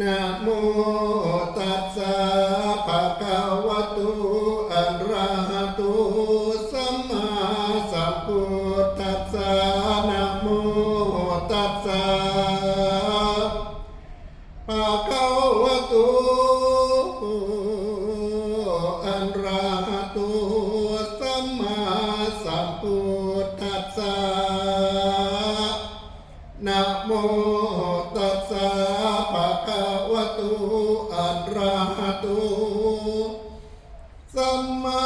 นะโมตัสสะภะคะวะโตอะระหะโตสัมมาสัมพุทธัสสะนะโมตัสสะภะคะวะโตอะระหะโตสัมมาสัมพุทธัสสะนะโมตัสสะภะคะวะโตอะระหะโตสัมมา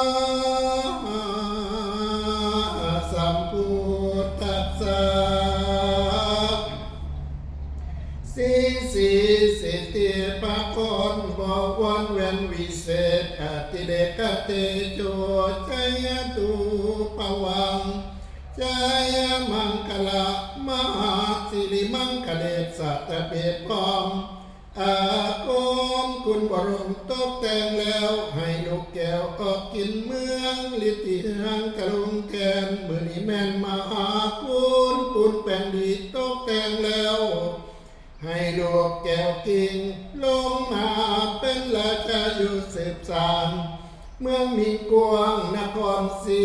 สัมพุทธัสสะสีสีสิทธิปะคนบอกวันเว้นวิเศษอติเดกเตโชชัยตุปวังชัยมังคละมหาสิริมังคเลสัตเปตพร้อมอาโกมคุณบรมตกแต่งแล้วให้ลูกแก้วออกกินเมืองลิติหังกรุงแกนมือนี้แม่นมหาคุณปุณแปลงดีตกแต่งแล้วให้ลูกแก้วกิ่งลงมาเป็นราชาอยู่สืบสานเมืองมีกวางนครศรี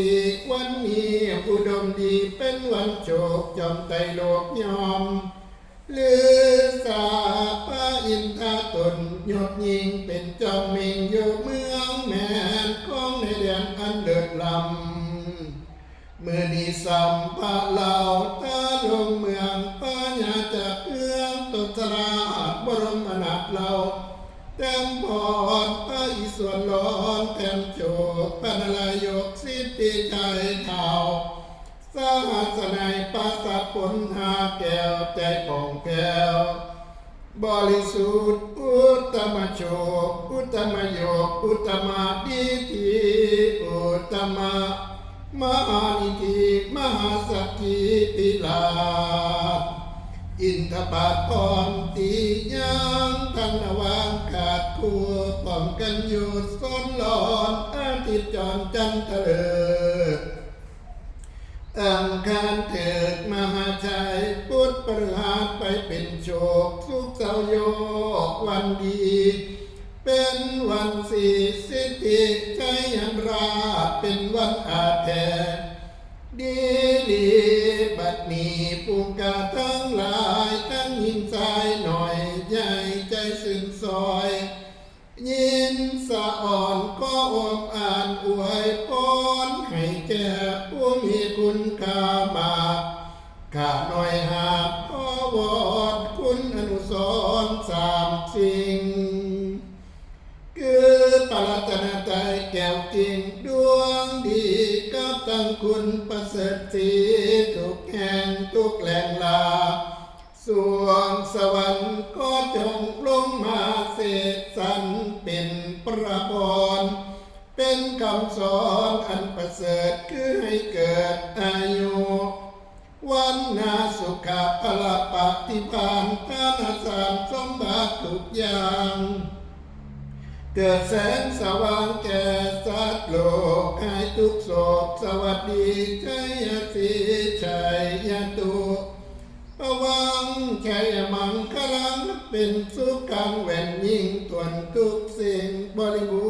วันนี้อุดมดีเป็นวันโชคจอมไตโลกยอมลือสาพระอินทราตนยศยิ่งเป็นจอมมิงอยู่เมืองแม่นของในแดนอันเลิศล้ำเมื่อนี้สัมภะเหล่าตาลงเมืองพญาจากเอื้องตนสราบรมนาถเราเต็มพรพระอิศวรร้อนเต็มโจกปนลายกสิทธิชัยเท้าสหัสนัยปราสาทผลหาแก้วใจผ่องแก้วบริสุทธิ์อุตตมโชคอุตตมโยกอุตตมดิธีอุตตมมหานิธิมหาสัจจิปิลาภอินทบาทพรตียังทันวางขาดคู่ป้องกันอยู่ซ้อนหลอนอาทิตย์จรจันทร์เลิศอังคารเถิดมหาชัยพุทธประหารไปเป็นโชคสุขเสาโยกวันดีเป็นวันสีสิทธิชัยยันราเป็นวันอาแทดีลีบัดนี้ปุกกาทั้งหลายทั้งยิงสายหน่อยใหญ่ใจสึนซอยยินสะอ่อนก็อมอ่านอวยพรให้แก่ผู้มีคุณค่ามากข้าหน่อยหากขอวอนคุณอนุสรณ์สามสิ่งคือปรัตนาใจแก้วกิ่งดวงดีกับตั้งคุณประเสริฐสีทุกแห่งทุกแหล่งลาสวงสวรรค์ก็จงลงมาเสกสรรเป็นประพรเป็นคำสอนอันประเสริฐคือให้เกิดอายุวันนาสุขะพละปฏิภาณทานสารสมบัติทุกอย่างเกิดแสงสว่างแก่สัตว์โลกให้ทุกโศกสวัสดีชัยศรีชัยตุปวังชัยมังคลังเป็นสุขังแหวนยิ่งตวนทุกสิ่งบริบู